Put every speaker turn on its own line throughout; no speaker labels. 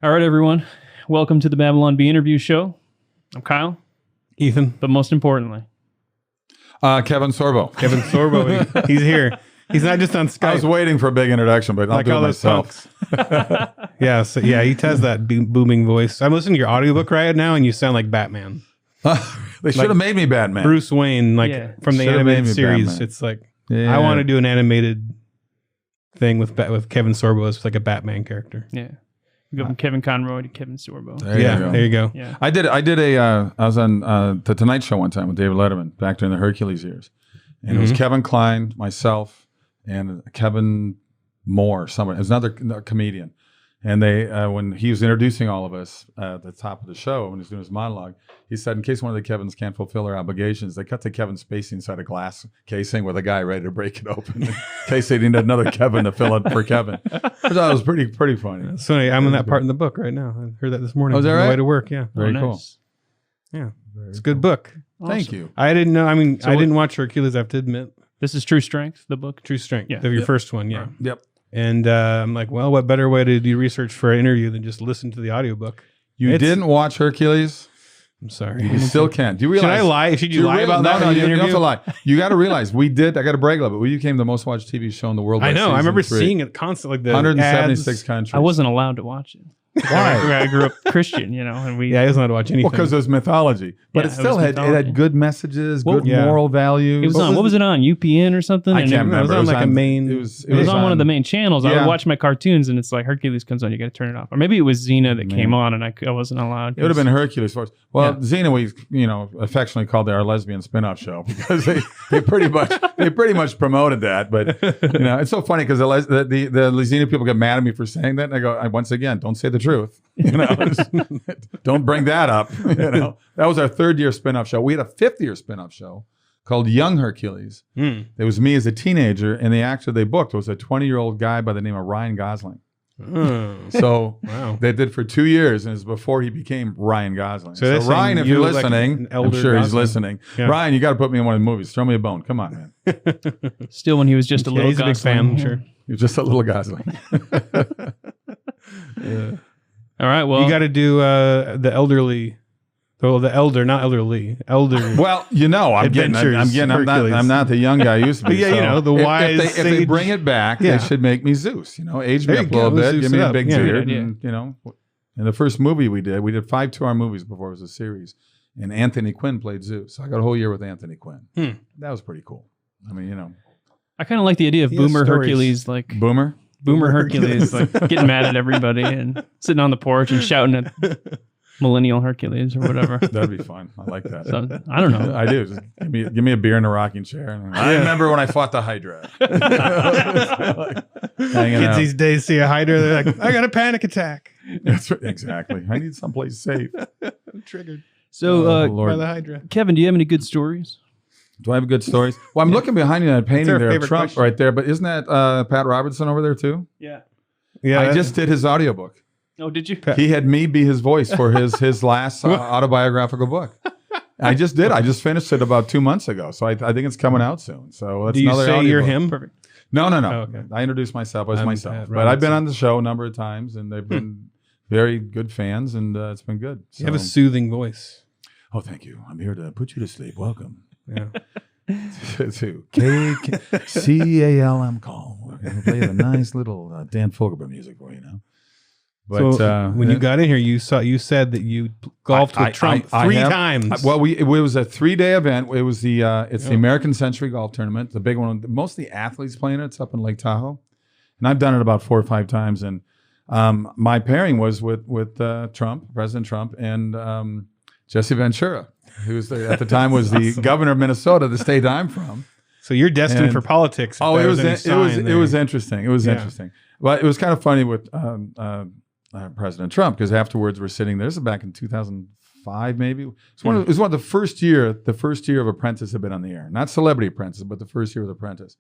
All right, everyone. Welcome to the Babylon Bee interview show. I'm Kyle,
Ethan,
but most importantly,
Kevin Sorbo.
Kevin Sorbo. He's here. He's not just on Skype.
I was waiting for a big introduction, but I'll do it myself.
Yeah, so yeah, he has that booming voice. I'm listening to your audiobook right now, and you sound like Batman.
They should have made me Batman.
Bruce Wayne, from the animated series.
Batman.
It's like I want to do an animated thing with Kevin Sorbo as like a Batman character.
yeah. You go from Kevin Conroy to Kevin Sorbo.
There you go.
Yeah.
I was on the Tonight Show one time with David Letterman back during the Hercules years. And it was Kevin Kline, myself, and Kevin Moore, someone. It was another comedian. And they, when he was introducing all of us at the top of the show, when he was doing his monologue, he said, in case one of the Kevins can't fulfill their obligations, they cut to Kevin Spacey inside a glass casing with a guy ready to break it open in case they needed another Kevin to fill it for Kevin. I thought it was pretty funny.
So I'm in that part in the book right now. I heard that this morning.
Oh, is that
on
right?
the way to work, yeah.
Very
nice.
cool.
Yeah. It's a good book.
Awesome.
Thank you.
I didn't know. I mean, I didn't watch Hercules, I have to admit.
This is True Strength, the book.
True Strength.
Yeah.
Your first one, yeah.
Yep.
And I'm like, well, what better way to do research for an interview than just listen to the audiobook?
You didn't watch Hercules?
I'm sorry.
You still can. Do you realize?
Should I lie? Should you lie about that?
No,
in the
you don't have
interview?
to lie. You got to realize I got to brag a little bit. We became the most watched TV show in the world.
I know. I remember
seeing
seeing it constantly. Like the
176
ads.
countries.
I wasn't allowed to watch it.
Why?
I grew up Christian, and we.
Yeah, I wasn't allowed to watch anything.
Well, because it was mythology, but
Yeah,
it still
was
had
mythology.
good messages, good
Yeah.
moral values.
It was on. What was it on? UPN or something?
I
And
can't
it-
remember.
It was on like a main.
It was
on one of the main channels. I
Yeah.
would watch my cartoons, and it's like Hercules comes on. You got to turn it off, or maybe it was Xena that came on, and I wasn't allowed.
It would have been Hercules first. Well,
Yeah.
Xena, we affectionately called it our lesbian spin-off show because they pretty much promoted that. But it's so funny because the Xena people get mad at me for saying that, and I go, once again, don't say the truth. Don't bring that up. That was our third-year spin-off show. We had a fifth-year spin-off show called Young Hercules. It was me as a teenager, and the actor they booked was a 20-year-old guy by the name of Ryan Gosling. So
Wow.
they did for 2 years, and it was before he became Ryan Gosling.
So they're
So Ryan,
saying
if
you
you're
look like
listening,
an
I'm
elder
sure he's
Gosling.
listening.
Yeah.
Ryan, you got to put me in one of the movies. Throw me a bone. Come on, man.
Still, when he was just a little.
He's a big
Gosling.
fan, I'm sure.
You're just a little Gosling.
All right. Well,
You got to do the elderly. Well, the elder, not elderly. Elder.
Well, I'm
Adventures, Hercules.
not the young guy I used to be.
Yeah, the wise
If they
sage.
bring it back,
Yeah.
they should make me Zeus. Age me
There
up
you
a little
go.
bit,
Zeus
give me
it
a
up.
big
Yeah.
beard,
Yeah.
and in the first movie we did 5 2-hour movies before it was a series, and Anthony Quinn played Zeus. So I got a whole year with Anthony Quinn. That was pretty cool. I mean,
I kind of like the idea of
He has
Boomer
stories.
Hercules, like
Boomer.
Boomer Hercules, like getting mad at everybody and sitting on the porch and shouting at Millennial Hercules or whatever.
That'd be fun. I like that.
So, I don't know.
I do. Just give me a beer in a rocking chair. And I remember when I fought the Hydra. Hanging
Kids
out.
these days see a Hydra, they're like, I got a panic attack.
That's right, exactly. I need someplace safe.
I'm triggered
So,
by
Lord.
the Hydra.
Kevin, do you have any good stories?
Do I have good stories? Well, I'm looking behind you that painting
our
there of
favorite
Trump
question.
right there. But isn't that Pat Robertson over there too?
Yeah.
Yeah,
I just did his audiobook.
Oh, did you?
He had me be his voice for his last autobiographical book. I just did. I just finished it about 2 months ago. So I think it's coming out soon. So that's
Do you
another
say you're
audiobook.
him?
Perfect.
No.
Oh, okay.
I introduced myself as
I'm
myself.
Pat
But I've been
Robertson.
on the show a number of times, and they've been very good fans, and it's been good.
You have a
So-
soothing voice.
Oh, thank you. I'm here to put you to sleep. Welcome
Yeah.
to KCALM call. We're going to play the nice little Dan Fogelberg music for you now. But
So when you got in here, you said that you golfed with Trump three times.
It was a 3-day event. It was the American Century Golf Tournament, the big one. Most of the athletes playing it. It's up in Lake Tahoe, and I've done it about 4 or 5 times. And my pairing was with Trump, President Trump, and Jesse Ventura, who was at the time was the governor of Minnesota, the state I'm from.
So you're destined
And-
for politics. if
Oh,
there
it was
any sign there.
it was interesting. It was
Yeah.
interesting. But it was kind of funny with President Trump because afterwards we're sitting there. This is back in 2005, maybe. It was one of the first year of Apprentice had been on the air. Not Celebrity Apprentice, but the first year of Apprentice.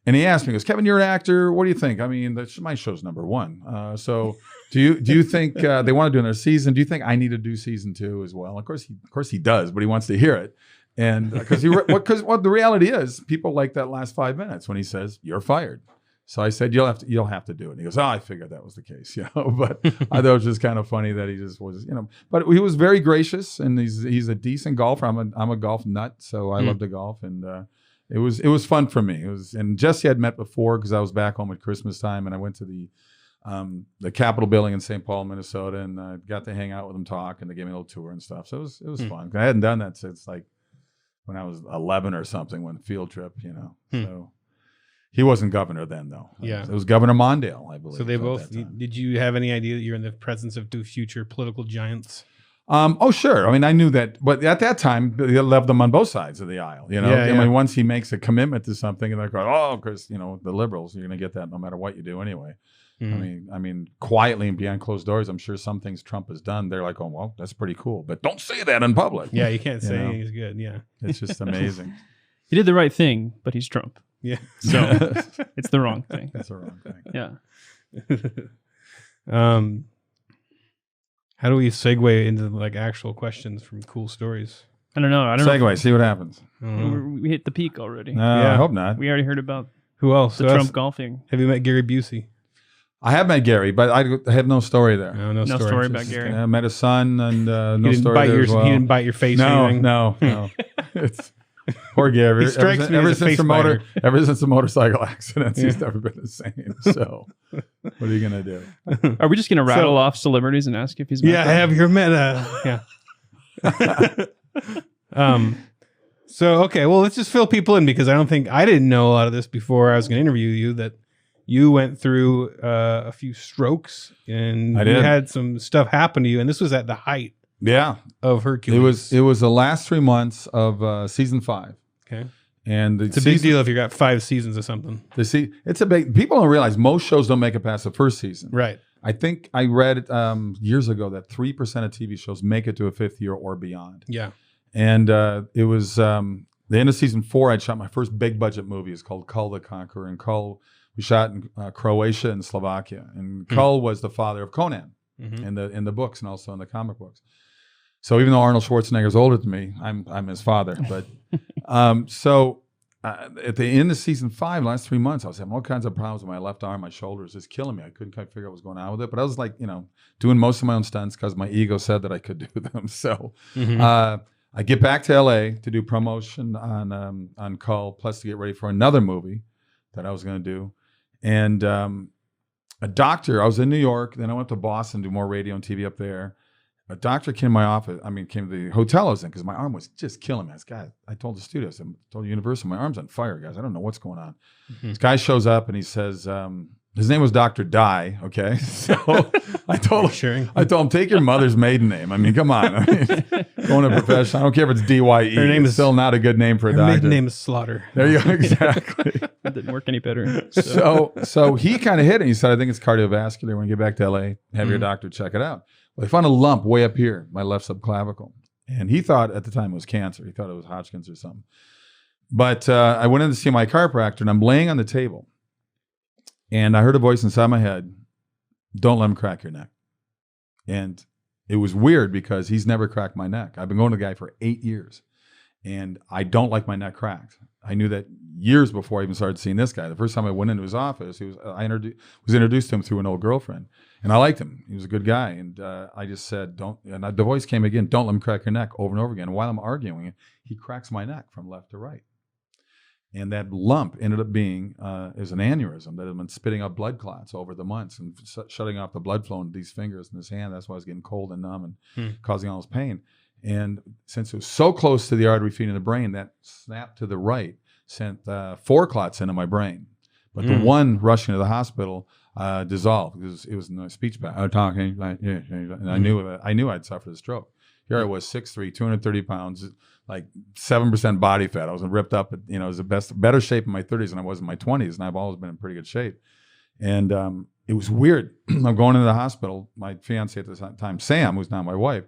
And he asked me, he goes, Kevin, you're an actor. What do you think? I mean, my show's #1. So do you think they want to do another season? Do you think I need to do season 2 as well? Of course he does, but he wants to hear it. And because the reality is people like that last 5 minutes when he says, you're fired. So I said, you'll have to do it. And he goes, oh, I figured that was the case, But I thought it was just kind of funny that he just was, But he was very gracious, and he's a decent golfer. I'm a golf nut, so I love to golf, and it was fun for me. And Jesse I'd met before because I was back home at Christmas time, and I went to the Capitol building in St. Paul, Minnesota, and I got to hang out with him, talk, and they gave me a little tour and stuff. So it was fun. I hadn't done that since like when I was 11 or something, when field trip, So. He wasn't governor then, though.
Yeah.
It was Governor Mondale, I believe.
So they both, did you have any idea that you're in the presence of two future political giants?
Oh, sure. I mean, I knew that. But at that time, they loved them on both sides of the aisle, I mean, once he makes a commitment to something, and they're going, oh, because, the liberals, you're going to get that no matter what you do anyway. I mean, quietly and behind closed doors, I'm sure some things Trump has done, they're like, oh, well, that's pretty cool. But don't say that in public.
Yeah, you can't say he's good. Yeah.
It's just amazing.
He did the right thing, but he's Trump.
Yeah.
So it's the wrong thing.
That's the wrong thing.
Yeah.
How do we segue into like actual questions from cool stories?
I don't know.
Segue, see what happens.
We hit the peak already.
I hope not.
We already heard about
who else?
the Trump golfing.
Have you met Gary Busey?
I have met Gary, but I have no story there.
No
story about Gary.
I met his son, and no story there as well.
He didn't bite your face or anything?
No. It's poor Gary.
He strikes me as a face biter.
Ever since the motorcycle accidents, he's never been the same. So, what are you gonna do?
Are we just gonna rattle off celebrities and ask if he's met them?
Have you met So okay, well, let's just fill people in, because I didn't know a lot of this before I was going to interview you, that you went through a few strokes and you had some stuff happen to you, and this was at the height of Hercules.
It was the last 3 months of season 5.
Okay.
And
it's a big deal if you got 5 seasons of something.
It's a big. People don't realize most shows don't make it past the first season.
Right.
I think I read years ago that 3% of TV shows make it to a 5th year or beyond.
Yeah.
And it was the end of season 4. I'd shot my first big budget movie. It's called Kull the Conqueror, and Kull we shot in Croatia and Slovakia. And Kull was the father of Conan in the books and also in the comic books. So even though Arnold Schwarzenegger's older than me, I'm his father. But at the end of season 5, last 3 months, I was having all kinds of problems with my left arm. My shoulder was just killing me. I couldn't quite figure out what was going on with it. But I was like, doing most of my own stunts because my ego said that I could do them. So I get back to LA to do promotion on Kull, plus to get ready for another movie that I was going to do. And a doctor, I was in New York, then I went to Boston to do more radio and TV up there. A doctor came to my office, came to the hotel I was in, because my arm was just killing me. I told the studio, I told Universal, my arm's on fire, guys. I don't know what's going on. This guy shows up and he says, his name was Dr. Dye, okay? So I told him, take your mother's maiden name. I mean, come on. Going to profession, I don't care if it's DYE.
Her name is
still not a good name for a doctor.
Her maiden name is Slaughter.
There you go, exactly.
That didn't work any better.
So he kind of hit it. He said, I think it's cardiovascular. When you get back to LA, have your doctor check it out. Well, they found a lump way up here, my left subclavicle. And he thought at the time it was cancer. He thought it was Hodgkin's or something. But I went in to see my chiropractor, and I'm laying on the table. And I heard a voice inside my head, don't let him crack your neck. And it was weird because he's never cracked my neck. I've been going to the guy for 8 years, and I don't like my neck cracked. I knew that years before I even started seeing this guy. The first time I went into his office, I was introduced to him through an old girlfriend, and I liked him. He was a good guy, and I just said, don't. And the voice came again, don't let him crack your neck, over and over again. And while I'm arguing, he cracks my neck from left to right. And that lump ended up being is an aneurysm that had been spitting up blood clots over the months and shutting off the blood flow into these fingers and his hand. That's why I was getting cold and numb and causing all this pain. And since it was so close to the artery feeding the brain, that snap to the right sent 4 clots into my brain. But the one rushing to the hospital dissolved because it was no speech back. I was talking like, and I knew I'd suffered a stroke. Here I was, 6'3", 230 pounds, like 7% body fat. I was ripped up. I was better shape in my 30s than I was in my 20s, and I've always been in pretty good shape. And it was weird. I'm going into the hospital. My fiance at the time, Sam, who's now my wife,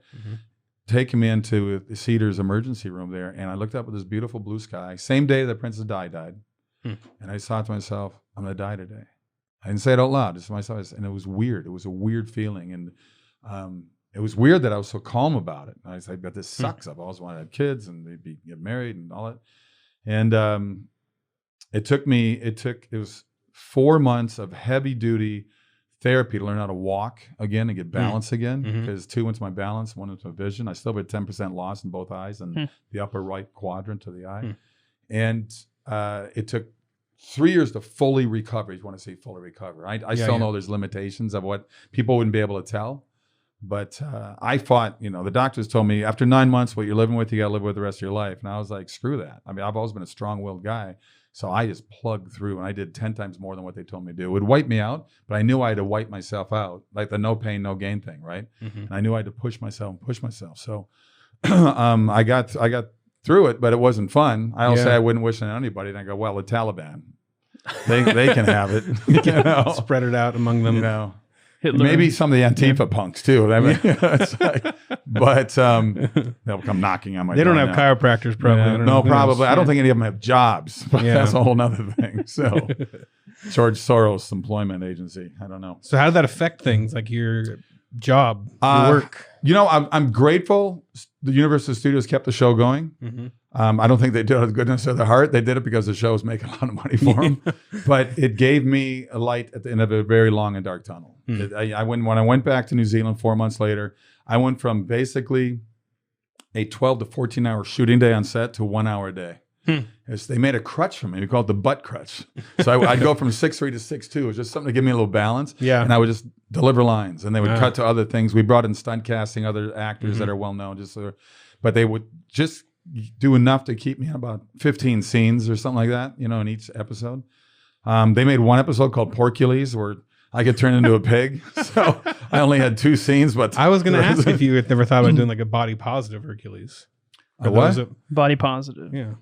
taking me into the Cedars emergency room there, and I looked up at this beautiful blue sky. Same day that Princess Di died, and I thought to myself, I'm going to die today. I didn't say it out loud, just to myself, and it was weird. It was a weird feeling, and it was weird that I was so calm about it. I was like, but this sucks. I've always wanted to have kids and get married and all that. And it was 4 months of heavy duty therapy to learn how to walk again and get balance again, because 2 went to my balance, 1 went to my vision. I still have a 10% loss in both eyes and the upper right quadrant of the eye. And it took 3 years to fully recover. You want to say fully recover. I still know there's limitations of what people wouldn't be able to tell. But I fought, the doctors told me after 9 months, what you're living with, you got to live with the rest of your life. And I was like, screw that. I mean, I've always been a strong-willed guy. So I just plugged through, and I did 10 times more than what they told me to do. It would wipe me out, but I knew I had to wipe myself out, like the no pain, no gain thing, right? And I knew I had to push myself. So I got through it, but it wasn't fun. I also say I wouldn't wish it on anybody. And I go, well, the Taliban, they can have it.
Spread it out among them.
Hitler. Maybe some of the Antifa punks too. I mean, but they'll come knocking on my door.
They don't have chiropractors, probably.
No, probably. I don't think any of them have jobs. But that's a whole nother thing. So, George Soros Employment Agency. I don't know.
So, how did that affect things like your job, your work?
I'm grateful. The Universal Studios kept the show going. I don't think they did it out of the goodness of their heart. They did it because the show was making a lot of money for them. But it gave me a light at the end of a very long and dark tunnel. When I went back to New Zealand 4 months later, I went from basically a 12 to 14 hour shooting day on set to 1 hour a day. They made a crutch for me. We call it the butt crutch. So I'd go from 6'3" to 6'2". It was just something to give me a little balance. Yeah. And I would just deliver lines, and they would cut to other things. We brought in stunt casting, other actors that are well known, but they would just do enough to keep me on about 15 scenes or something like that, in each episode. They made one episode called Hercules where I could turn into a pig. So I only had 2 scenes, but
I was going to ask if you had never thought about doing like a body positive Hercules.
What?
Body positive.
Yeah.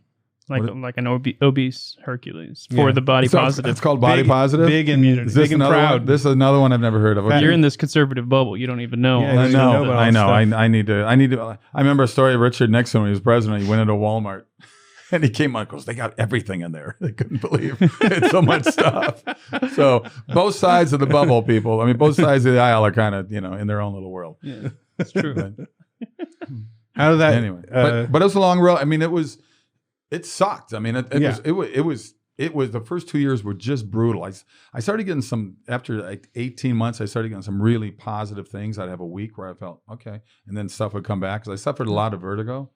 Like an obese Hercules for the body positive.
It's called body positive.
Big and proud.
This is another one I've never heard of.
You're in this conservative bubble. You don't even know.
Yeah, I know.
I need to. I remember a story of Richard Nixon when he was president. He went into Walmart and he came out and goes, "They got everything in there." They couldn't believe it's so much stuff. So both sides of the bubble, people. I mean, both sides of the aisle are kind of in their own little world.
Yeah, that's true.
How did that
anyway? But it was a long road. I mean, it sucked. I mean, it was the first 2 years were just brutal. I started getting after like 18 months, I started getting some really positive things. I'd have a week where I felt okay. And then stuff would come back because I suffered a lot of vertigo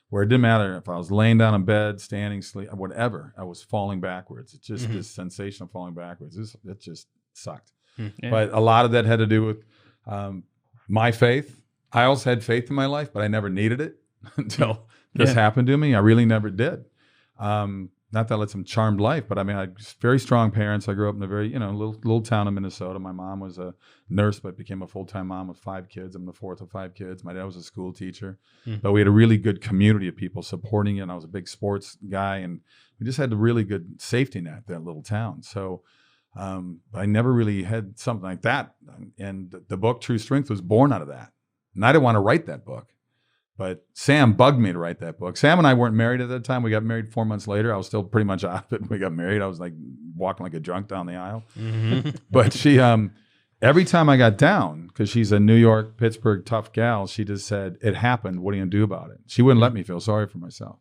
where it didn't matter if I was laying down in bed, standing, sleep, whatever, I was falling backwards. It's just this sensation of falling backwards. It just sucked. Yeah. But a lot of that had to do with my faith. I also had faith in my life, but I never needed it until this happened to me. I really never did. Not that I led some charmed life, but I mean, I had very strong parents. I grew up in a very, little town in Minnesota. My mom was a nurse, but became a full-time mom with 5 kids. I'm the 4th of 5 kids. My dad was a school teacher, but we had a really good community of people supporting it. And I was a big sports guy, and we just had a really good safety net, that little town. So I never really had something like that. And the book True Strength was born out of that. And I didn't want to write that book. But Sam bugged me to write that book. Sam and I weren't married at that time. We got married 4 months later. I was still pretty much out of it when we got married. I was like walking like a drunk down the aisle. But she, every time I got down, because she's a New York, Pittsburgh tough gal, she just said, "It happened. What are you going to do about it?" She wouldn't let me feel sorry for myself.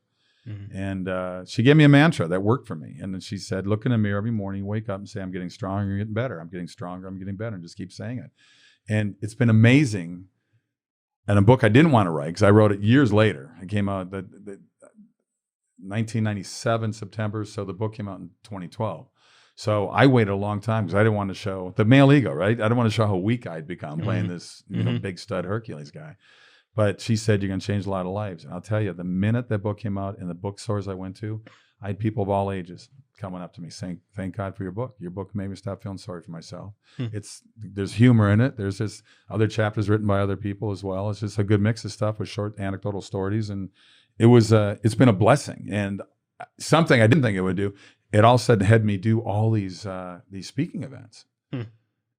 And she gave me a mantra that worked for me. And then she said, look in the mirror every morning, wake up and say, "I'm getting stronger, I'm getting better. I'm getting stronger, I'm getting better." And just keep saying it. And it's been amazing. And a book I didn't want to write because I wrote it years later. It came out 1997 September, so the book came out in 2012. So I waited a long time because I didn't want to show the male ego, right? I didn't want to show how weak I'd become playing this big stud Hercules guy. But she said, "You're going to change a lot of lives." And I'll tell you, the minute that book came out in the bookstores I went to, I had people of all ages coming up to me saying, "Thank God for your book. Your book made me stop feeling sorry for myself." There's humor in it. There's just other chapters written by other people as well. It's just a good mix of stuff with short anecdotal stories. And it's been a blessing and something I didn't think it would do. It all said had me do all these speaking events.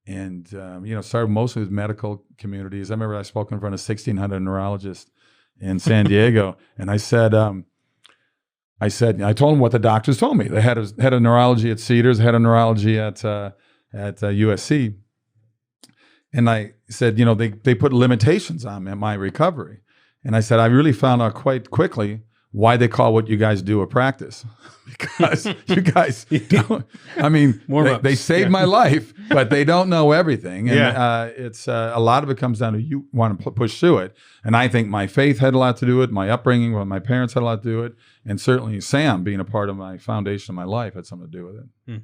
And, started mostly with medical communities. I remember I spoke in front of 1,600 neurologists in San Diego. And I told them what the doctors told me. They had a neurology at Cedars, had a neurology at USC. And I said, they put limitations on my recovery. And I said, I really found out quite quickly why they call what you guys do a practice. Because you guys don't, I mean, they saved my life, but they don't know everything. And it's a lot of it comes down to you want to push through it. And I think my faith had a lot to do with it. My upbringing, my parents had a lot to do with it. And certainly Sam being a part of my foundation of my life had something to do with it.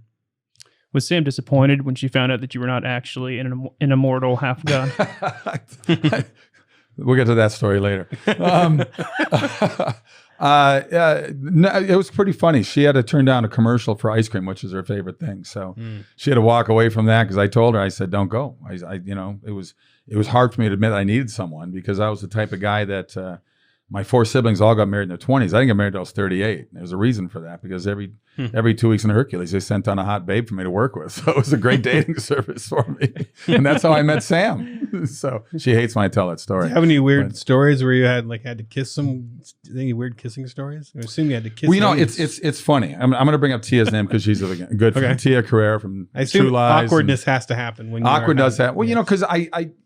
Was Sam disappointed when she found out that you were not actually an immortal half god?
We'll get to that story later. No, it was pretty funny. She had to turn down a commercial for ice cream, which is her favorite thing. So she had to walk away from that because I told her, I said, "Don't go." It was hard for me to admit I needed someone because I was the type of guy that my 4 siblings all got married in their 20s. I didn't get married until I was 38. There's a reason for that because every 2 weeks in Hercules, they sent on a hot babe for me to work with. So it was a great dating service for me. And that's how I met Sam. So she hates when I tell that story.
Do you have any weird stories where you had to kiss any weird kissing stories? I assume you had to kiss.
Well, it's funny. I'm going to bring up Tia's name because she's a good friend. Tia Carrera from
I assume
True Lies.
Awkwardness has to happen when
awkward does happen. Well, because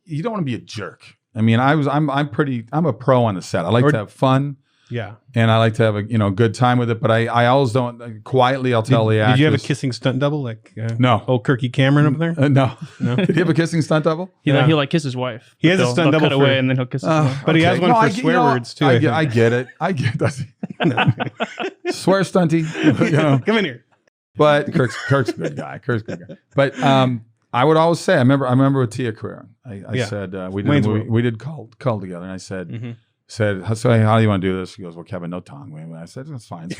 you don't want to be a jerk. I mean, I'm a pro on the set. I like to have fun.
Yeah.
And I like to have a good time with it, but I always don't quietly. I'll tell the actors.
Did you have a kissing stunt double
no
old Kirky Cameron up there?
No. Did he have a kissing stunt double?
He'll kiss his wife.
He has a stunt double
cut away and then he'll kiss his wife.
But he has one for swear words too.
I get it. Swear stunty.
Come in here.
But Kirk's a good guy. But I would always say I remember with Tia Carrera. I said we did call together, and I said. Said, so how do you want to do this? She goes, well, Kevin, no tongue. I said, it's fine.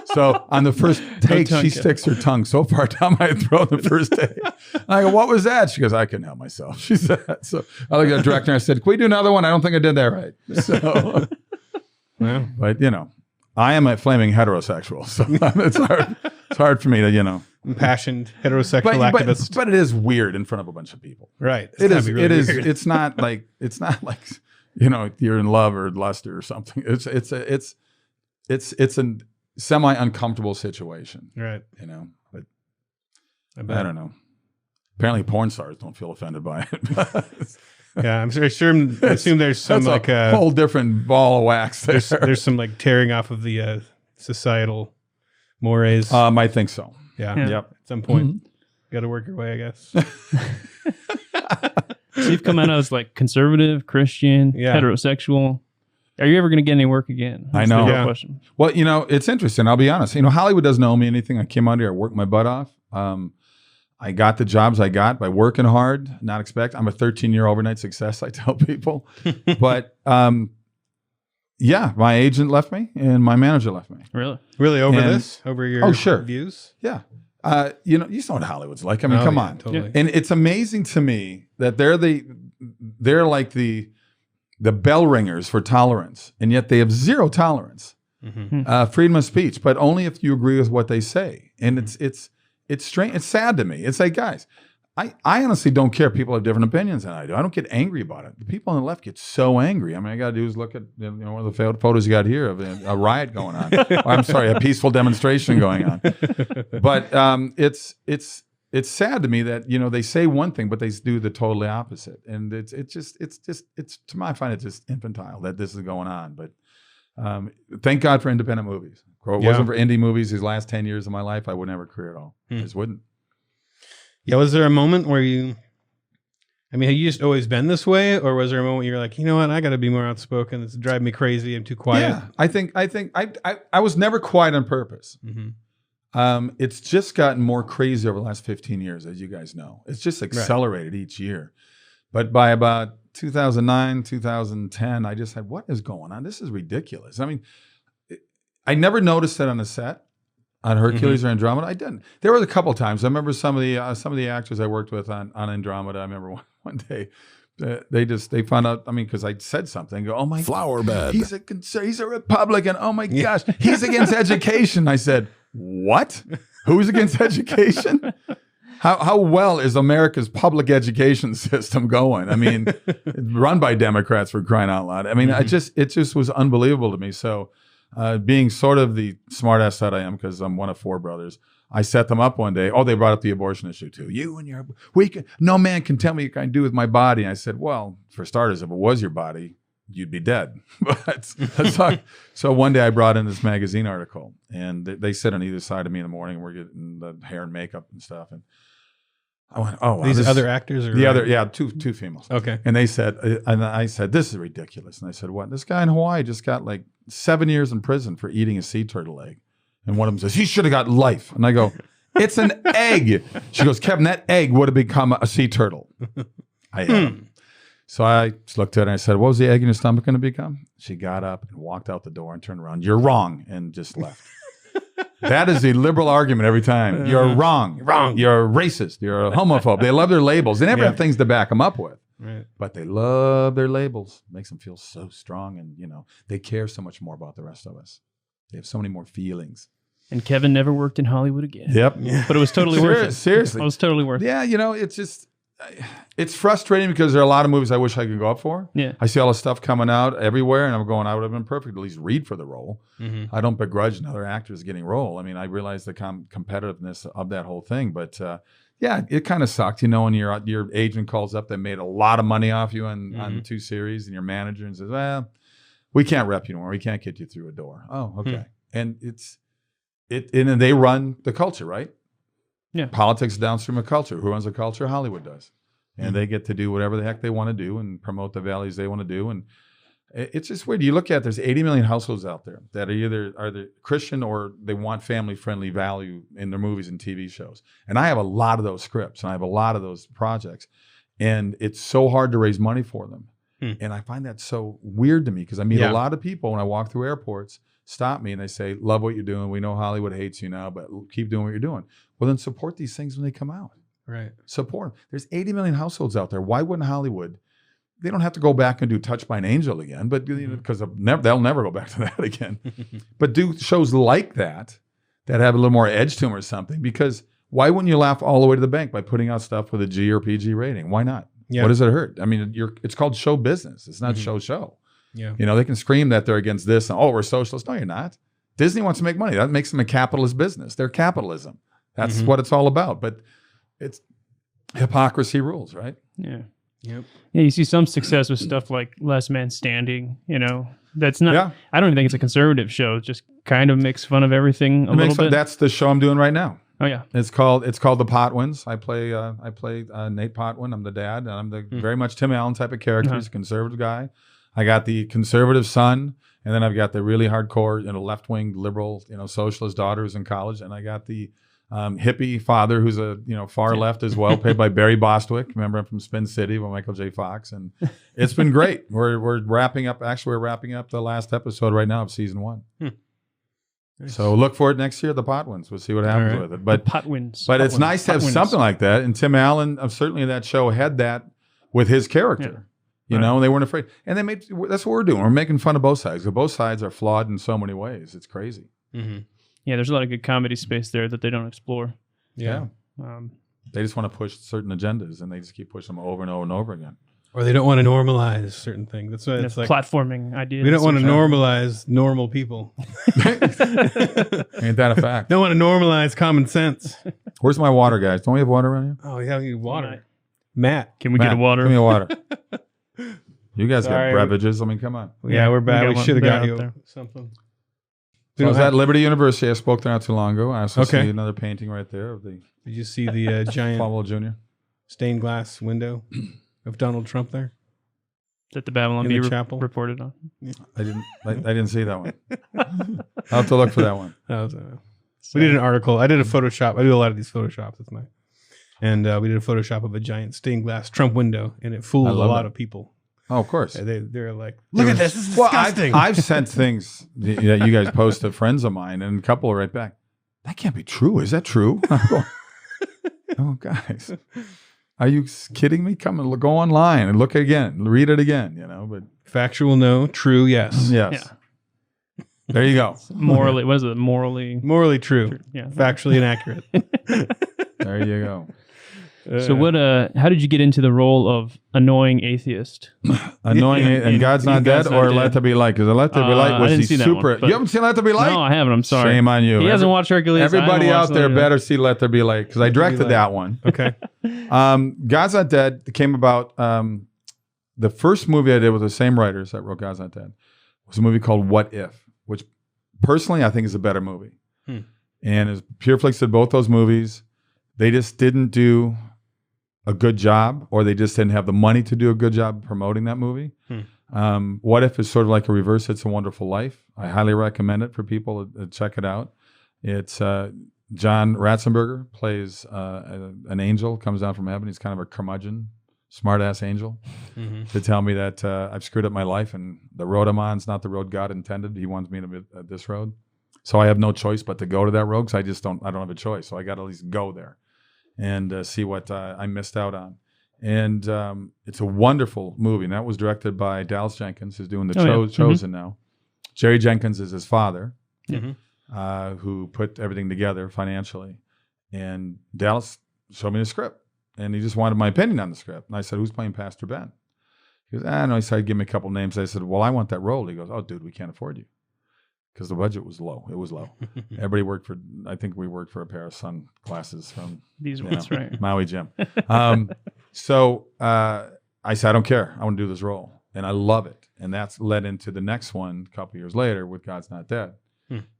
So on the first take, she sticks her tongue so far down my throat the first take. I go, what was that? She goes, I couldn't help myself. She said, so I looked at the director and I said, can we do another one? I don't think I did that right. So, but I am a flaming heterosexual, so it's hard for me to,
impassioned heterosexual activist.
But it is weird in front of a bunch of people.
Right.
It is weird. It's not like you're in love or lust or something. It's a semi uncomfortable situation.
Right.
But I don't know. Apparently porn stars don't feel offended by it.
Yeah, I'm sure. I assume there's some
that's a whole different ball of wax there.
There's some tearing off of the societal mores.
I think so.
Yeah. Yep. At some point, got to work your way, I guess.
So you've come out as conservative, Christian, heterosexual. Are you ever going to get any work again?
I know.
Yeah. Question.
Well, it's interesting. I'll be honest. Hollywood doesn't owe me anything. I came out here, I worked my butt off. I got the jobs I got by working hard, not expect. I'm a 13-year overnight success, I tell people. But my agent left me and my manager left me.
Really?
Really over this? Over your views?
Yeah. You know what Hollywood's like. I mean, come on.
Totally.
And it's amazing to me that they're like the bell ringers for tolerance, and yet they have zero tolerance. Freedom of speech, but only if you agree with what they say. And it's strange. It's sad to me. It's like, guys, I honestly don't care if people have different opinions than I do. I don't get angry about it. The people on the left get so angry. I mean, I got to do is look at one of the photos you got here of a riot going on. I'm sorry, a peaceful demonstration going on. But it's sad to me that they say one thing, but they do the totally opposite. And it's to my find it just infantile that this is going on. But thank God for independent movies. If it wasn't for indie movies these last 10 years of my life, I wouldn't have a career at all. I just wouldn't.
Yeah, was there a moment where have you just always been this way, or was there a moment where you're like, you know what, I got to be more outspoken. It's driving me crazy. I'm too quiet.
Yeah, I think I was never quiet on purpose. It's just gotten more crazy over the last 15 years, as you guys know. It's just accelerated each year. But by about 2009, 2010, I just said, what is going on? This is ridiculous. I mean, I never noticed it on the set. On Hercules or Andromeda, I didn't. There was a couple times. I remember some of the actors I worked with on Andromeda. I remember one day they found out. I mean, because I said something. Go, oh my
flower bed.
He's a Republican. Oh my gosh, he's against education. I said, what? Who's against education? How well is America's public education system going? I mean, run by Democrats, for crying out loud. I mean, it just was unbelievable to me. So. Being sort of the smartass that I am, because I'm one of 4 brothers, I set them up one day. Oh, they brought up the abortion issue too. No man can tell me what I can do with my body. And I said, well, for starters, if it was your body, you'd be dead. But so one day I brought in this magazine article, and they sit on either side of me in the morning. We're getting the hair and makeup and stuff, and I went, "Oh, wow,
these other actors, or
the other, yeah, two females."
Okay,
and they said, and I said, "This is ridiculous." And I said, "What? This guy in Hawaii just got like 7 years in prison for eating a sea turtle egg." And one of them says, "He should have got life." And I go, "It's an egg." She goes, "Kevin, that egg would have become a sea turtle." So I just looked at her and I said, "What was the egg in your stomach going to become?" She got up and walked out the door and turned around. "You're wrong," and just left. That is a liberal argument every time. You're wrong.
You're wrong.
You're racist. You're a homophobe. They love their labels. They never have things to back them up with.
Right.
But they love their labels. It makes them feel so strong, and they care so much more about the rest of us. They have so many more feelings.
And Kevin never worked in Hollywood again.
Yep.
But it was totally worth it.
Seriously.
It was totally worth it.
Yeah, it's just, it's frustrating because there are a lot of movies I wish I could go up for.
Yeah.
I see all this stuff coming out everywhere, and I'm going, I would have been perfect to at least read for the role. I don't begrudge another actors getting a role. I mean, I realize the competitiveness of that whole thing, but yeah, it kind of sucked, when your agent calls up that made a lot of money off you on 2 series, and your manager and says, "Well, we can't rep you anymore. We can't get you through a door." Oh, okay. And and they run the culture, right?
Yeah.
Politics is downstream of culture. Who runs the culture? Hollywood does. And they get to do whatever the heck they want to do and promote the values they want to do. And it's just weird. You look at, there's 80 million households out there that are either Christian or they want family-friendly value in their movies and TV shows. And I have a lot of those scripts, and I have a lot of those projects. And it's so hard to raise money for them. And I find that so weird to me because I meet a lot of people when I walk through airports, stop me, and they say, "Love what you're doing. We know Hollywood hates you now, but keep doing what you're doing." Well, then support these things when they come out.
Right.
Support them. There's 80 million households out there. Why wouldn't Hollywood? They don't have to go back and do Touched by an Angel again, but because they'll never go back to that again. But do shows like that have a little more edge to them or something. Because why wouldn't you laugh all the way to the bank by putting out stuff with a G or PG rating? Why not? Yeah. What does it hurt? I mean, it's called show business. It's not show.
Yeah.
They can scream that they're against this. And, "Oh, we're socialists." No, you're not. Disney wants to make money. That makes them a capitalist business. They're capitalism. That's what it's all about. But it's hypocrisy rules, right?
Yeah.
Yep.
Yeah, you see some success with stuff like Last Man Standing, That's not, I don't even think it's a conservative show. It just kind of makes fun of everything a little bit.
That's the show I'm doing right now.
Oh yeah.
It's called The Potwins. I play Nate Potwin. I'm the dad, and I'm the very much Tim Allen type of character. He's a conservative guy. I got the conservative son, and then I've got the really hardcore, left-wing liberal, socialist daughter who's in college, and I got the hippie father who's a far left as well, played by Barry Bostwick. Remember him from Spin City with Michael J. Fox, and it's been great. We're wrapping up. Actually, we're wrapping up the last episode right now of season 1. Nice. So look for it next year, The Potwins. We'll see what happens with it. But
Potwins.
But it's nice to have something like that. And Tim Allen, certainly in that show, had that with his character. And they weren't afraid. And that's what we're doing. We're making fun of both sides. Both sides are flawed in so many ways. It's crazy.
Yeah, there's a lot of good comedy space there that they don't explore.
Yeah. They just want to push certain agendas, and they just keep pushing them over and over and over again.
Or they don't want to normalize certain things. That's why it's like
platforming ideas.
We don't want to normalize normal people.
Ain't that a fact?
Don't want to normalize common sense.
Where's my water, guys? Don't we have water around here?
Oh, yeah, we need water. Matt,
can we get a water?
Give me a water. You guys got beverages. I mean, come on.
Yeah, we're bad. We should have got you something.
So I was at Liberty University. I spoke there not too long ago. I also see another painting right there of the.
Did you see the giant
Paul Jr.
stained glass window of Donald Trump there?
That the Babylon Bee reported on.
Yeah. I didn't see that one. I'll have to look for that one.
We did an article. I did a Photoshop. I do a lot of these Photoshops. That's mine. And we did a Photoshop of a giant stained glass Trump window, and it fooled a lot of people.
Oh, of course.
They're like, look at this. This is disgusting.
I've sent things that you guys post to friends of mine, and a couple are right back. That can't be true. Is that true? Oh, guys. Are you kidding me? Come and go online and look again. Read it again, But
factual, no. True, yes.
Yes. Yeah. There you go.
Morally, what is it? Morally
true. Yeah. Factually inaccurate.
There you go.
So what? How did you get into the role of annoying atheist?
And God's Not Dead or Let There Be Light? Because Let There Be Light was the super. You haven't seen Let There Be Light?
No, I haven't. I'm sorry.
Shame on you.
He hasn't watched Hercules.
Everybody out there better see Let There Be Light because I directed that one.
Okay.
God's Not Dead came about. the first movie I did with the same writers that wrote God's Not Dead was a movie called What If, which personally I think is a better movie. And as PureFlix did both those movies, they just didn't do a good job, or they just didn't have the money to do a good job promoting that movie. What If is sort of like a reverse It's a Wonderful Life. I highly recommend it for people to check it out. It's John Ratzenberger plays an angel, comes down from heaven. He's kind of a curmudgeon, smart-ass angel to tell me that I've screwed up my life and the road I'm on is not the road God intended. He wants me to be at this road. So I have no choice but to go to that road because I don't have a choice. So I got to at least go there and see what I missed out on. And it's a wonderful movie. And that was directed by Dallas Jenkins, who's doing the Chosen now. Jerry Jenkins is his father, who put everything together financially. And Dallas showed me the script. And he just wanted my opinion on the script. And I said, who's playing Pastor Ben? He goes, no. He started giving me a couple names. I said, well, I want that role. He goes, oh, dude, we can't afford you. Because the budget was low. It was low. Everybody worked for, I think we worked for a pair of sunglasses from
these ones, right?
Maui Jim. So I said, I don't care. I want to do this role. And I love it. And that's led into the next one a couple years later with God's Not Dead.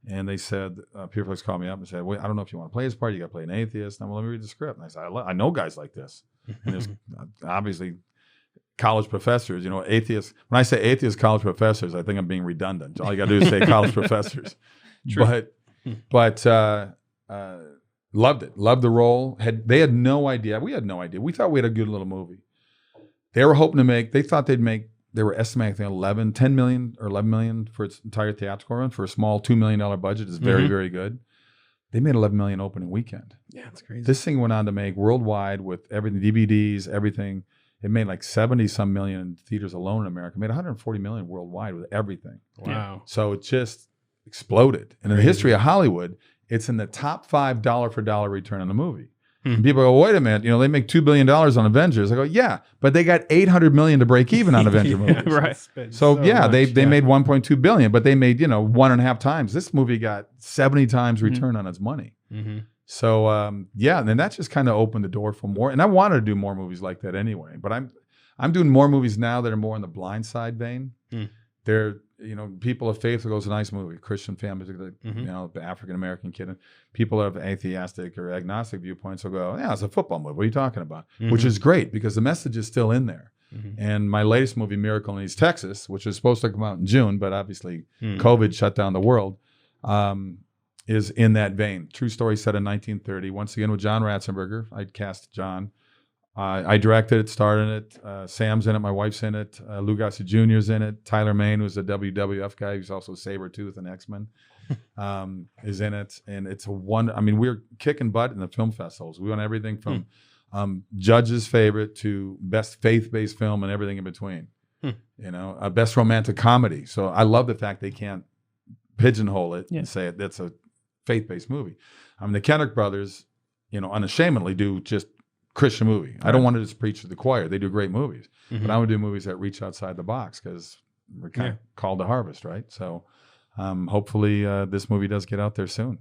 And they said, PureFlix called me up and said, well, I don't know if you want to play this part. You got to play an atheist. And I'm like, let me read the script. And I said, I know guys like this. And there's obviously college professors, atheists. When I say atheist college professors, I think I'm being redundant. All you got to do is say college professors. True. But loved it. Loved the role. They had no idea. We had no idea. We thought we had a good little movie. They were hoping to make, they thought they'd make, they were estimating, I think, 10 million or 11 million for its entire theatrical run. For a small $2 million budget is very, very good. They made 11 million opening weekend.
Yeah, that's crazy.
This thing went on to make worldwide with everything, DVDs, everything. It made like 70-some million in theaters alone in America. It made 140 million worldwide with everything.
Wow.
So it just exploded. And in the history of Hollywood, it's in the top 5 dollar for dollar return on the movie. And people go, wait a minute, they make $2 billion on Avengers. I go, yeah, but they got 800 million to break even on Avenger movies.
Right.
So yeah, they made 1.2 billion, but they made, 1.5 times. This movie got 70 times return on its money. So yeah, and then that just kind of opened the door for more. And I wanted to do more movies like that anyway. But I'm doing more movies now that are more in the Blind Side vein. They're people of faith will go, it's a nice movie. Christian families, the African American kid. And people of atheistic or agnostic viewpoints will go, yeah, it's a football movie. What are you talking about? Which is great because the message is still in there. And my latest movie, Miracle in East Texas, which was supposed to come out in June, but obviously COVID shut down the world. Is in that vein. True story set in 1930. Once again with John Ratzenberger. I cast John. I directed it, starred in it. Sam's in it. My wife's in it. Lou Gossett Jr.'s in it. Tyler Mane, who's a WWF guy, who's also Sabretooth and X-Men, is in it. And it's a wonder. I mean, we're kicking butt in the film festivals. We won everything from judges' favorite to best faith-based film and everything in between. Best romantic comedy. So I love the fact they can't pigeonhole it and say that's a faith-based movie. I mean, the Kendrick brothers, unashamedly do just Christian movie. Right. I don't want to just preach to the choir. They do great movies. But I would do movies that reach outside the box because we're kind of called to harvest, right? So hopefully this movie does get out there soon.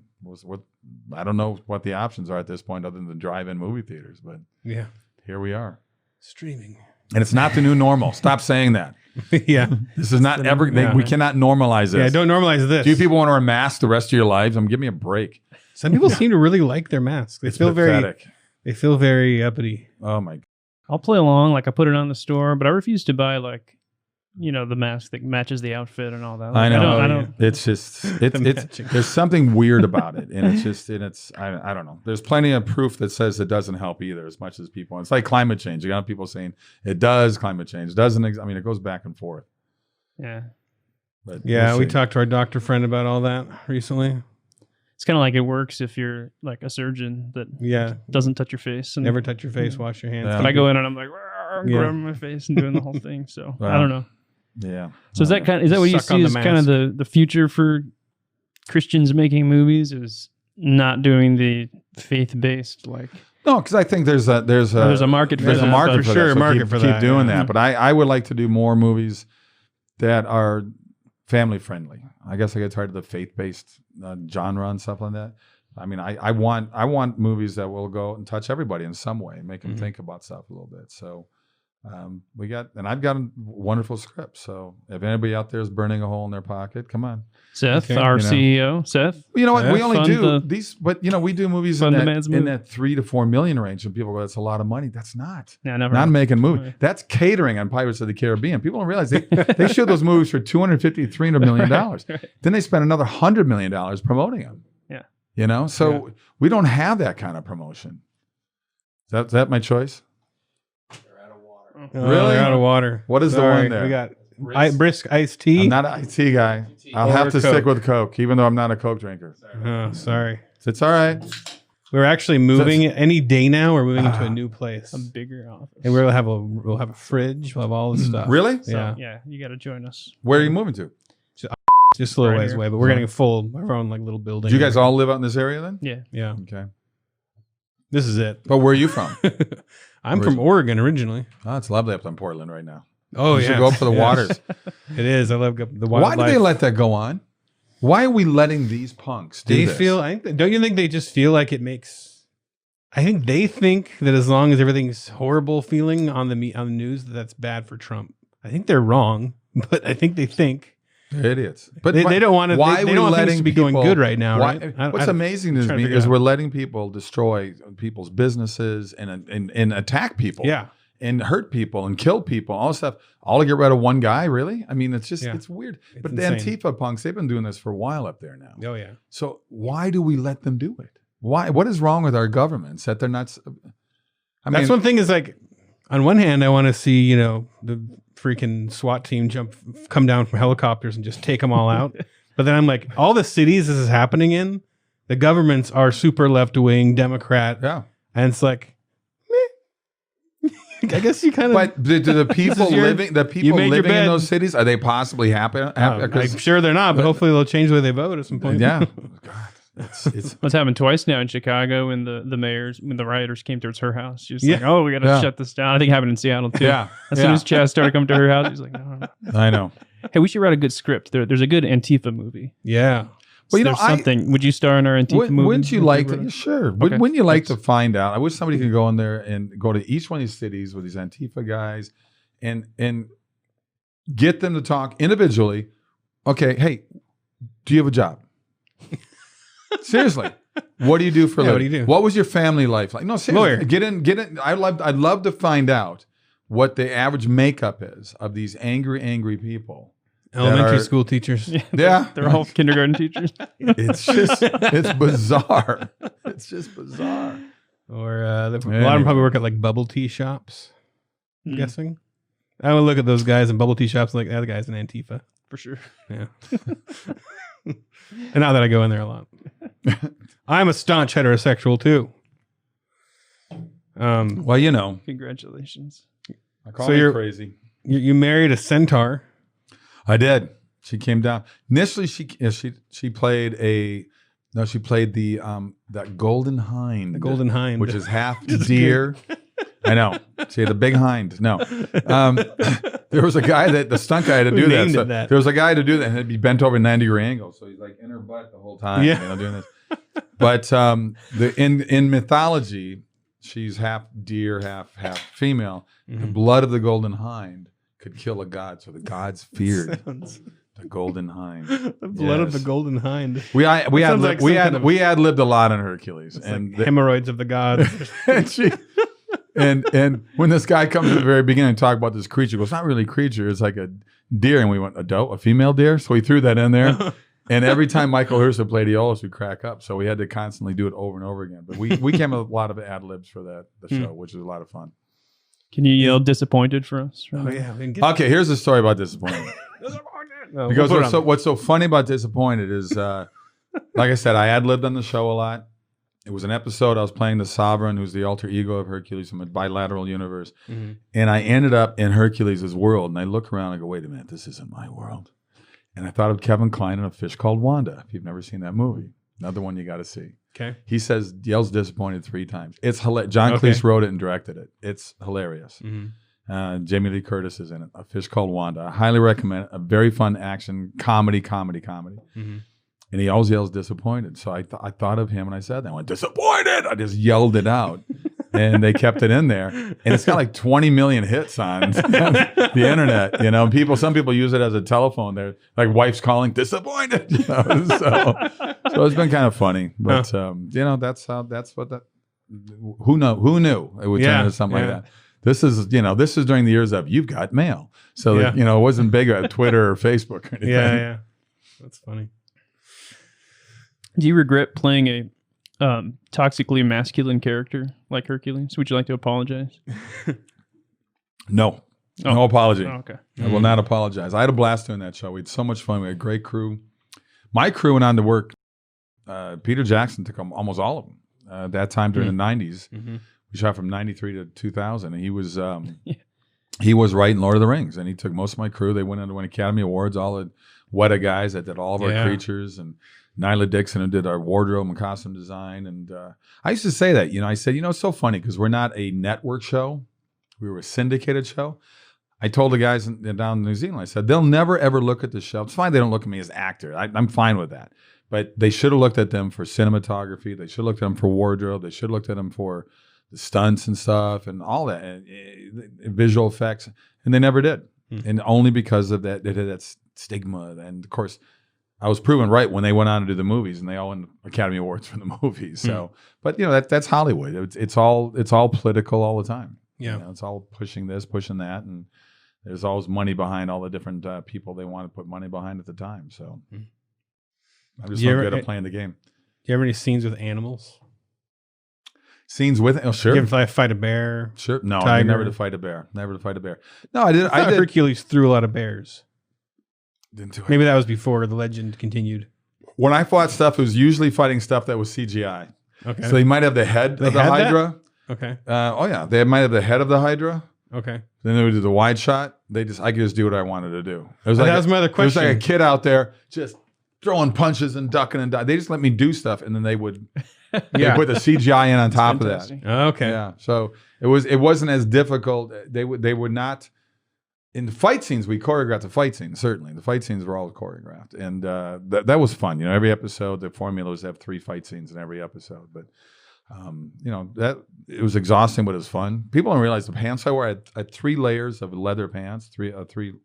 I don't know what the options are at this point other than drive-in movie theaters, but here we are.
Streaming.
And it's not the new normal. Stop saying that. This is not ever. We cannot normalize this.
Yeah, don't normalize this.
Do you people want to wear masks the rest of your lives? Give me a break.
Some people seem to really like their masks. They feel
pathetic.
They feel very uppity.
Oh my God.
I'll play along. Like I put it on the store, but I refuse to buy the mask that matches the outfit and all that. Like,
I know.
I don't.
It's just there's something weird about it, and I don't know. There's plenty of proof that says it doesn't help either, as much as people. It's like climate change. You got people saying it does. Climate change doesn't. It goes back and forth.
Yeah.
But
we talked to our doctor friend about all that recently.
It's kind of like it works if you're like a surgeon that doesn't touch your face. And
never touch your face, wash your hands.
But I go in and I'm like, grabbing my face and doing the whole thing. So I don't know.
Yeah.
So is that what you see as kind of the future for Christians making movies? Is not doing the faith-based like?
No, because I think there's a
market for that.
There's a market for
sure.
that. So
market for that.
Keep doing that. But I would like to do more movies that are family friendly. I guess I get tired of the faith-based genre and stuff like that. I mean, I want movies that will go and touch everybody in some way, make them think about stuff a little bit. So I've got a wonderful script. So if anybody out there is burning a hole in their pocket, come on.
Seth, our CEO, Seth.
You know what? We only do
the,
these, but we do movies in that 3 to 4 million range, and people go, "That's a lot of money." That's not.
Yeah, never.
Not making a movie. That's catering on Pirates of the Caribbean. People don't realize they show those movies for $250, $300 million. Right. Then they spend another $100 million promoting them.
Yeah.
So we don't have that kind of promotion. Is that my choice?
They're out of water.
Really?
They're out of water.
What is the one there?
We got brisk iced tea.
I'm not an iced tea guy. I'll have to stick with Coke, even though I'm not a Coke drinker.
Oh, sorry.
It's all right.
We're actually moving any day now. We're moving into a new place,
a bigger office,
and we'll have a fridge. We'll have all this stuff.
Really?
Yeah. You got to join us.
Where are you moving to?
Just a little ways away, but we're getting a full our own little building.
Do you guys all live out in this area then?
Yeah.
Yeah.
Okay.
This is it.
But where are you from?
I'm from Oregon originally.
Oh, it's lovely up in Portland right now.
Oh,
you should go up for the waters.
It is. I love the wildlife.
Why do they let that go on? Why are we letting these punks do this?
Don't you think they just feel like it makes? I think they think that as long as everything's horrible feeling on the news, that's bad for Trump. I think they're wrong, but I think they think.
They're idiots. But
they don't want to.
Why
they don't want things to be going good right now. Right?
What's amazing to me is we're letting people destroy people's businesses and attack people.
Yeah.
And hurt people and kill people, all this stuff, all to get rid of one guy, really? I mean, it's just, it's weird. But insane. The Antifa punks, they've been doing this for a while up there now.
Oh, yeah.
So why do we let them do it? Why? What is wrong with our governments that they're not?
That's one thing is like, on one hand, I want to see, the freaking SWAT team come down from helicopters and just take them all out. But then I'm like, all the cities this is happening in, the governments are super left-wing, Democrat.
Yeah.
And it's like, I guess you kind of.
But do the people living in those cities, are they possibly happy?
I'm sure they're not, but hopefully they'll change the way they vote at some point.
Yeah. God,
it's happened twice now in Chicago when when the rioters came towards her house. She was like, "Oh, we got to shut this down." I think it happened in Seattle too.
Yeah.
As soon as Chaz started coming to her house, she's like, "No."
I know.
Hey, we should write a good script. There's a good Antifa movie.
Yeah.
Well, there's something. Would you star in our Antifa movie?
Wouldn't you like to? Sure. Okay. Wouldn't you like to find out? I wish somebody could go in there and go to each one of these cities with these Antifa guys and get them to talk individually. Okay, hey, do you have a job? Seriously. What do you do for a living?
What do you do?
What was your family life like? No, seriously.
Lawyer.
Get in. I'd love to find out what the average makeup is of these angry people.
Elementary school teachers.
Yeah.
They're all kindergarten teachers.
It's bizarre. It's just bizarre.
Or a lot of them probably work at like bubble tea shops, I'm guessing. I would look at those guys in bubble tea shops and like, that guy's an Antifa.
For sure.
Yeah. And now that I go in there a lot. I'm a staunch heterosexual too.
Well,
Congratulations.
I call you crazy.
You married a centaur.
I did. She came down. Initially, she played that Golden Hind.
The Golden Hind,
which is half deer. I know. She had a big hind. No, there was a guy the stunt guy had to do that. So there was a guy to do that, and it'd be bent over 90-degree angle. So he's like in her butt the whole time.
Yeah,
doing this. But in mythology, she's half deer, half female. Mm-hmm. The blood of the Golden Hind could kill a god, so the gods feared the Golden Hind.
The blood of the Golden Hind.
We had lived a lot on Hercules, and
like hemorrhoids of the gods.
and when this guy comes at the very beginning and talk about this creature, it's not really a creature; it's like a deer. And we went a female deer, so we threw that in there. And every time Michael Hirsa played Aeolus, we'd crack up. So we had to constantly do it over and over again. But we came up with a lot of ad libs for the show, which is a lot of fun.
Can you yell disappointed for us?
Oh, yeah.
Okay, here's the story about disappointed. Because what's so funny about disappointed is, like I said, I ad-libbed on the show a lot. It was an episode I was playing the Sovereign, who's the alter ego of Hercules from a bilateral universe. Mm-hmm. And I ended up in Hercules' world. And I look around and I go, wait a minute, this isn't my world. And I thought of Kevin Kline and A Fish Called Wanda. If you've never seen that movie, another one you got to see.
Okay.
He yells disappointed 3 times. It's hilarious. John Cleese wrote it and directed it. It's hilarious. Mm-hmm. Jamie Lee Curtis is in it. A Fish Called Wanda. I highly recommend it. A very fun action comedy. Mm-hmm. And he always yells disappointed. So I thought of him and I said that. I went, disappointed! I just yelled it out. and they kept it in there. And it's got like 20 million hits on the internet. You know, some people use it as a telephone. They're like wife's calling, disappointed. You know? So it's been kind of funny. But you know, that's what that. Who knew it would turn into something like that. This is during the years of you've got mail. So that, it wasn't big at Twitter or Facebook or anything.
Yeah. That's funny.
Do you regret playing a toxically masculine character like Hercules? Would you like to apologize?
No. No apology.
Oh, okay.
I will not apologize. I had a blast doing that show. We had so much fun. We had a great crew. My crew went on to work. Peter Jackson took almost all of them. That time during the 90s. Mm-hmm. We shot from 93 to 2000. And he was he was writing Lord of the Rings. And he took most of my crew. They went on to win Academy Awards. All the Weta guys that did all of our creatures. And Nyla Dixon, who did our wardrobe and costume design. And I used to say that. I said, it's so funny because we're not a network show. We were a syndicated show. I told the guys down in New Zealand, I said, they'll never, ever look at the show. It's fine they don't look at me as actor. I'm fine with that. But they should have looked at them for cinematography. They should have looked at them for wardrobe. They should have looked at them for the stunts and stuff and all that, and visual effects. And they never did. And only because of that, they had that stigma. And, of course, I was proven right when they went on to do the movies, and they all won Academy Awards for the movies. So, but that's Hollywood. It's all political all the time.
Yeah,
it's all pushing this, pushing that, and there's always money behind all the different people they want to put money behind at the time. So, I'm just so good at playing the game.
Do you have any scenes with animals?
Scenes with sure.
You ever fight a bear?
Sure. No, I never to fight a bear. Never to fight a bear. No, I did.
I did. Hercules threw a lot of bears.
Didn't do it.
Maybe that was before the legend continued.
When I fought stuff, it was usually fighting stuff that was CGI.
Okay.
So they might have the head of the Hydra.
That? Okay.
They might have the head of the Hydra.
Okay.
Then they would do the wide shot. I could just do what I wanted to do.
That was my other question.
It was like a kid out there just throwing punches and ducking and diving. They just let me do stuff, and then they would put the CGI in on top of that.
Okay.
Yeah. So it wasn't as difficult. They would not. In the fight scenes, we choreographed the fight scenes. Certainly, the fight scenes were all choreographed, and that was fun. Every episode, the formulas have 3 fight scenes in every episode. But that it was exhausting, but it was fun. People don't realize the pants I wore. I had 3 layers of leather pants, 3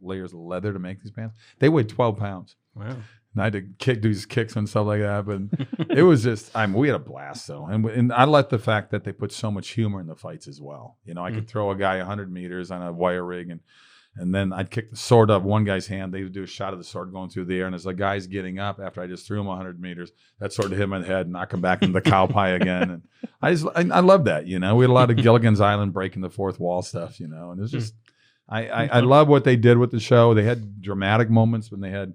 layers of leather to make these pants. They weighed 12 pounds.
Wow.
And I had to do these kicks and stuff like that. But it was just, we had a blast though. And I like the fact that they put so much humor in the fights as well. I could throw a guy 100 meters on a wire rig and then I'd kick the sword up one guy's hand. They would do a shot of the sword going through the air. And as the guy's getting up after I just threw him 100 meters, that sword hit him in the head, knock him back into the cow pie again. And I love that. We had a lot of Gilligan's Island breaking the fourth wall stuff, and it was just, I love what they did with the show. They had dramatic moments when they had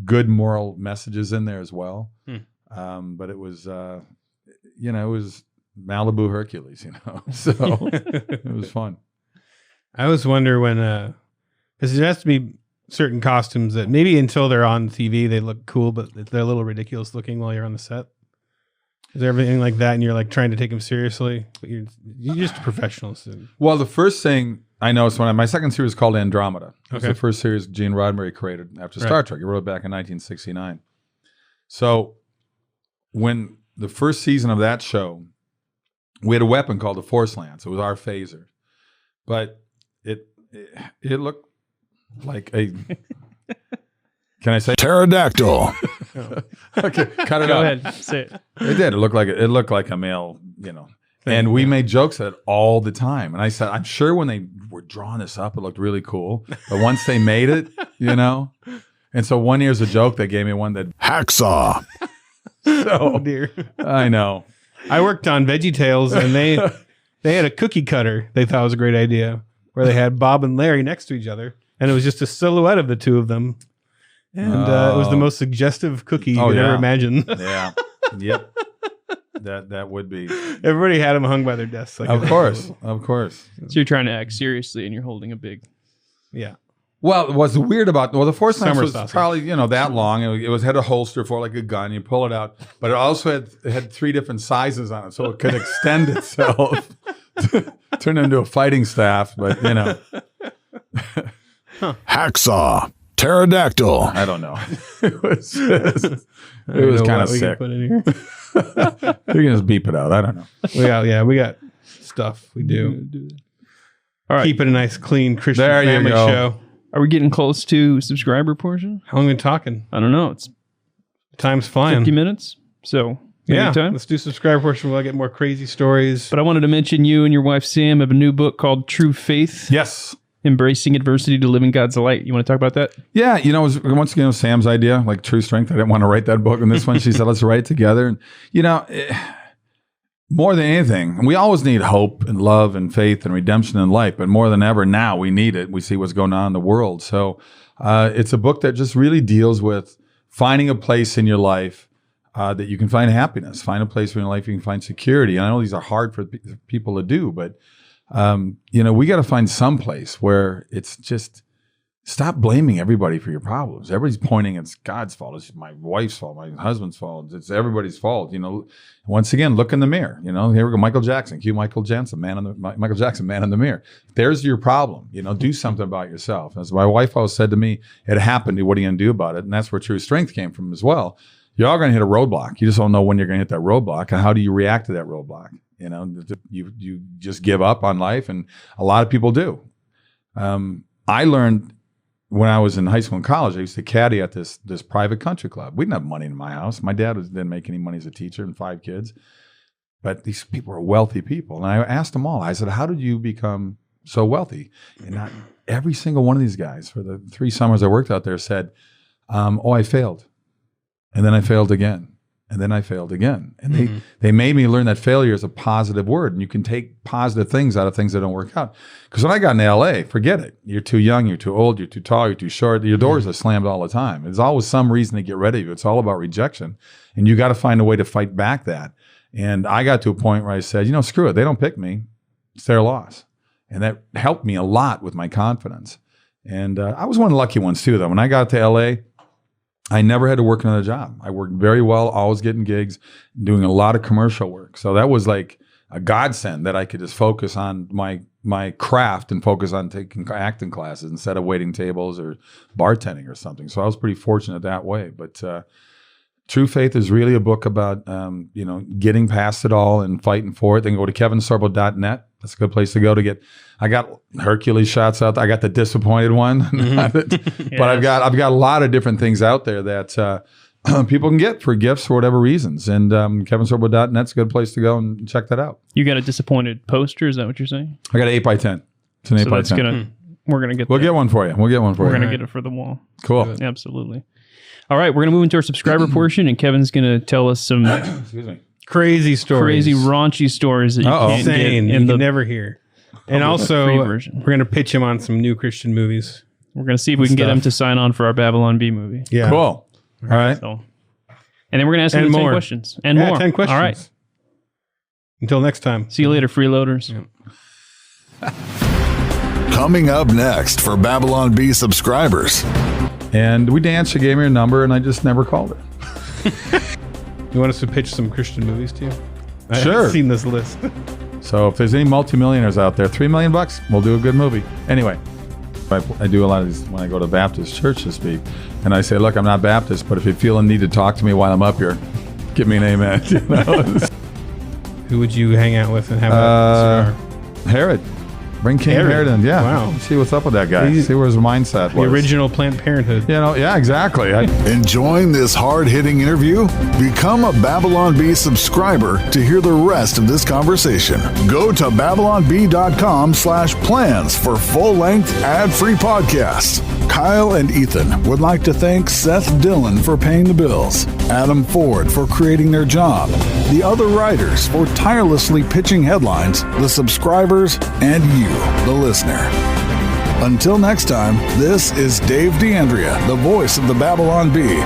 good moral messages in there as well. But it was, it was Malibu Hercules, so it was fun.
I always wonder when, because there has to be certain costumes that maybe until they're on TV, they look cool, but they're a little ridiculous looking while you're on the set. Is there anything like that? And you're like trying to take them seriously, but you're just a professional. So.
Well, the first thing I noticed my second series was called Andromeda. It was the first series Gene Roddenberry created after Star Trek. He wrote it back in 1969. So when the first season of that show, we had a weapon called the Force Lance. It was our phaser, but it looked like a. Can I say
pterodactyl?
Okay, cut it
Go
out.
ahead, say it.
It did. It looked like a male, And we made jokes at it all the time. And I said, I'm sure when they were drawing this up, it looked really cool. But once they made it, And so one year's a joke, they gave me one that
hacksaw.
Oh dear.
I know.
I worked on VeggieTales, and they had a cookie cutter they thought was a great idea, where they had Bob and Larry next to each other, and it was just a silhouette of the two of them. And it was the most suggestive cookie you could ever imagine.
Yeah. Yep. That would be.
Everybody had them hung by their desks.
Of course.
So you're trying to act seriously, and you're holding a big.
Yeah.
Well, what's weird about the Force Lance was
sausage.
probably that long. It had a holster for like a gun. You pull it out, but it also had 3 different sizes on it, so it could extend itself, turn into a fighting staff. But
hacksaw, pterodactyl.
I don't know. It was kind of sick.
Put in here.
You can just beep it out. I don't know.
We got stuff we do.
All right.
Keep it a nice, clean Christian
There you
family
go.
show.
Are we getting close to subscriber portion?
How long have we been talking?
I don't know. It's
Time's flying.
50 minutes. So,
Yeah,
time.
let's do subscriber portion. We'll get more crazy stories.
But I wanted to mention you and your wife, Sam, have a new book called True Faith.
Yes.
Embracing Adversity to Live in God's Light. You want to talk about that?
Yeah, it was once again Sam's idea, like True Strength. I didn't want to write that book, and this one she said, "Let's write it together." And more than anything, we always need hope and love and faith and redemption in life, but more than ever now, we need it. We see what's going on in the world, so it's a book that just really deals with finding a place in your life that you can find happiness, find a place in your life you can find security. And I know these are hard for people to do, but we got to find some place where it's just stop blaming everybody for your problems. Everybody's pointing it's God's fault. It's my wife's fault, my husband's fault. It's everybody's fault. Once again, look in the mirror. Here we go. Michael Jackson, cue Michael Jackson, Michael Jackson, man in the mirror. There's your problem. Do something about yourself. As my wife always said to me, it happened. What are you going to do about it? And that's where True Strength came from as well. You're all going to hit a roadblock. You just don't know when you're going to hit that roadblock, and how do you react to that roadblock? You just give up on life, and a lot of people do. I learned when I was in high school and college, I used to caddy at this private country club. We didn't have money in my house. My dad didn't make any money as a teacher and 5 kids, but these people were wealthy people. And I asked them all. I said, "How did you become so wealthy?" And not every single one of these guys, for the 3 summers I worked out there, said, "I failed, and then I failed again." And then I failed again. And they made me learn that failure is a positive word. And you can take positive things out of things that don't work out. Because when I got into LA, forget it. You're too young, you're too old, you're too tall, you're too short. Your doors are slammed all the time. There's always some reason to get rid of you. It's all about rejection. And you got to find a way to fight back that. And I got to a point where I said, screw it. They don't pick me. It's their loss. And that helped me a lot with my confidence. And I was one of the lucky ones too, though. When I got to LA, I never had to work another job. I worked very well, always getting gigs, doing a lot of commercial work. So that was like a godsend that I could just focus on my craft and focus on taking acting classes instead of waiting tables or bartending or something. So I was pretty fortunate that way. But True Faith is really a book about getting past it all and fighting for it. Then go to kevinsorbo.net. That's a good place to go to get. I got Hercules shots out there. I got the disappointed one, but I've got a lot of different things out there that people can get for gifts for whatever reasons. And kevinsorbo.net's a good place to go and check that out.
You got a disappointed poster? Is that what you're saying?
I got an 8x10. It's an 8x10.
We're gonna get.
We'll get one for you. We're
gonna get it for the wall.
Cool.
Absolutely. All right, we're gonna move into our subscriber portion, and Kevin's gonna tell us some
crazy stories,
crazy raunchy stories that you can't get
in the never hear. And also, we're going to pitch him on some new Christian movies.
We're going to see if we can get him to sign on for our Babylon Bee movie.
Yeah. Cool. All right.
So, and then we're going to ask him 10 questions. And more.
10 questions.
All right.
Until next time.
See you later, freeloaders.
Yeah.
Coming up next for Babylon Bee subscribers.
And we danced. She gave me her number, and I just never called her.
You want us to pitch some Christian movies to you?
Sure.
I've seen this list.
So if there's any multimillionaires out there, $3 million, we'll do a good movie. Anyway, I do a lot of these when I go to Baptist church to speak, and I say, look, I'm not Baptist, but if you feel a need to talk to me while I'm up here, give me an amen.
Who would you hang out with and have a cigar?
Herod. Bring King Herod in. Yeah.
Wow.
See what's up with that guy. See where his mindset was.
The original Planned Parenthood.
Yeah, exactly.
Enjoying this hard-hitting interview? Become a Babylon Bee subscriber to hear the rest of this conversation. Go to babylonbee.com/plans for full-length, ad-free podcasts. Kyle and Ethan would like to thank Seth Dillon for paying the bills, Adam Ford for creating their job, the other writers for tirelessly pitching headlines, the subscribers, and you, the listener. Until next time, this is Dave D'Andrea, the voice of the Babylon Bee.